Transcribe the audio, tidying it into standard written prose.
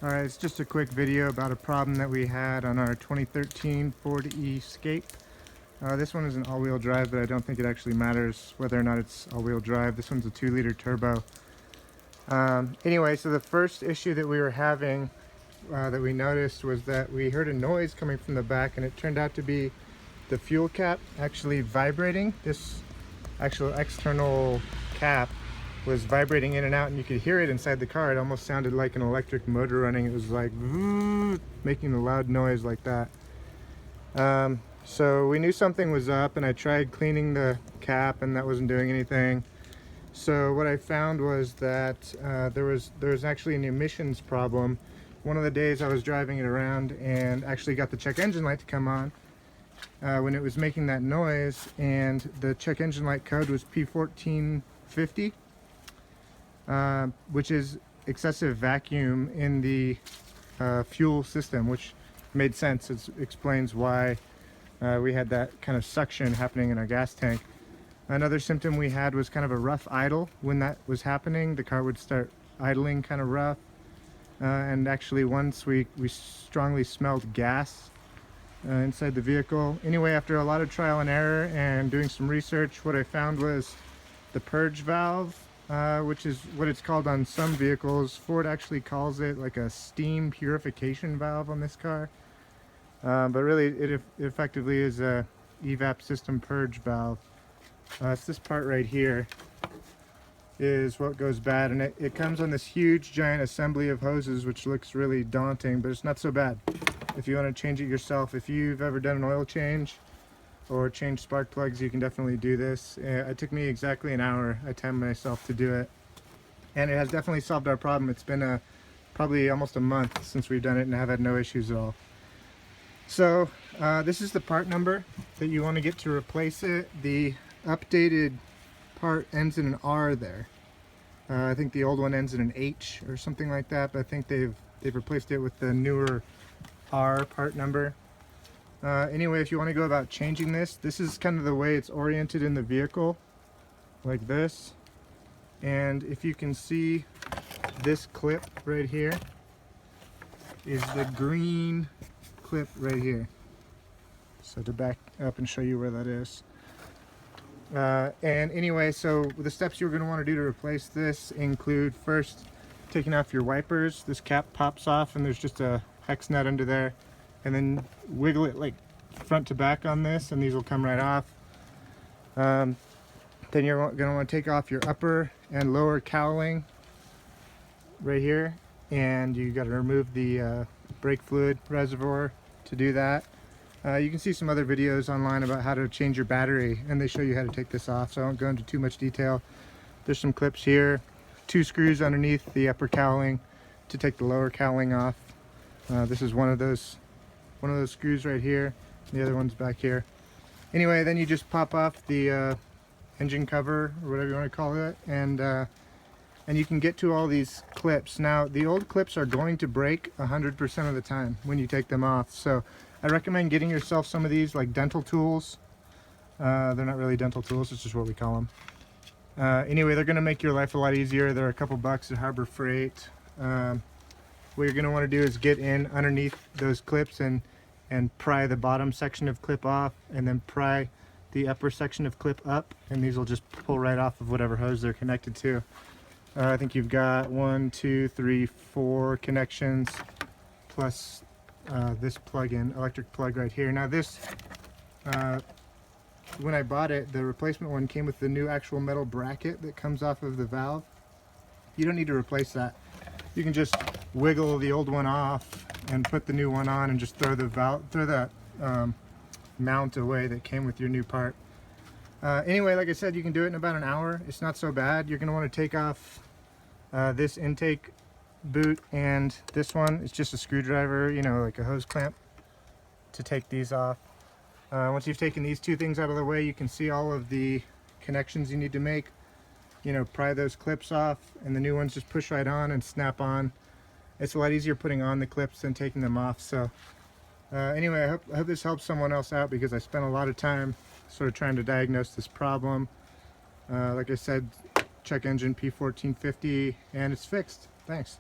Alright, it's just a quick video about a problem that we had on our 2013 Ford Escape. This one is an all-wheel drive, but I don't think it actually matters whether or not it's all-wheel drive. This one's a 2-liter turbo. Anyway, so the first issue that we were having that we noticed was that we heard a noise coming from the back, and it turned out to be the fuel cap actually vibrating. This actual external cap was vibrating in and out, and you could hear it inside the car. It almost sounded like an electric motor running. It was like making a loud noise like that. So we knew something was up, and I tried cleaning the cap, and that wasn't doing anything. So what I found was that there was actually an emissions problem. One of the days I was driving it around and actually got the check engine light to come on when it was making that noise, and the check engine light code was P1450. Which is excessive vacuum in the fuel system, which made sense. It explains why we had that kind of suction happening in our gas tank. Another symptom we had was kind of a rough idle. When that was happening, the car would start idling kind of rough. And actually once we strongly smelled gas inside the vehicle. Anyway, after a lot of trial and error and doing some research, what I found was the purge valve, which is what it's called on some vehicles. Ford actually calls it like a steam purification valve on this car. But really it effectively is a evap system purge valve. It's this part right here is what goes bad, and it comes on this huge giant assembly of hoses, which looks really daunting, but it's not so bad if you want to change it yourself. If you've ever done an oil change or change spark plugs, you can definitely do this. It took me exactly an hour. I timed myself to do it, and it has definitely solved our problem. It's been probably almost a month since we've done it, and I've had no issues at all. So this is the part number that you want to get to replace it. The updated part ends in an R there. I think the old one ends in an H or something like that, but I think they've replaced it with the newer R part number. Anyway, if you want to go about changing this is kind of the way it's oriented in the vehicle, like this. And if you can see, this clip right here is the green clip right here. So to back up and show you where that is. And anyway, so the steps you're going to want to do to replace this include first taking off your wipers. This cap pops off and there's just a hex nut under there, and then wiggle it like front to back on this, and these will come right off. Then you're going to want to take off your upper and lower cowling right here, and you got to remove the brake fluid reservoir to do that. You can see some other videos online about how to change your battery, and they show you how to take this off, so I won't go into too much detail. There's some clips here, 2 screws underneath the upper cowling to take the lower cowling off. This is one of those screws right here. The other one's back here. Anyway, then you just pop off the engine cover, or whatever you want to call it, and you can get to all these clips. Now, the old clips are going to break 100% of the time when you take them off, so I recommend getting yourself some of these, like dental tools. They're not really dental tools, it's just what we call them. Anyway, they're going to make your life a lot easier. They're a couple bucks at Harbor Freight. What you're going to want to do is get in underneath those clips and pry the bottom section of clip off, and then pry the upper section of clip up, and these will just pull right off of whatever hose they're connected to. I think you've got 1, 2, 3, 4 connections, plus this plug-in, electric plug right here. Now this, when I bought it, the replacement one came with the new actual metal bracket that comes off of the valve. You don't need to replace that. You can just wiggle the old one off and put the new one on, and just throw the mount away that came with your new part. Anyway, like I said, you can do it in about an hour. It's not so bad. You're going to want to take off this intake boot, and this one is just a screwdriver, you know, like a hose clamp, to take these off. Once you've taken these 2 things out of the way, you can see all of the connections you need to make. You know, pry those clips off, and the new ones just push right on and snap on. It's a lot easier putting on the clips than taking them off. So anyway, I hope this helps someone else out, because I spent a lot of time sort of trying to diagnose this problem. Like I said, check engine P1450, and it's fixed. Thanks.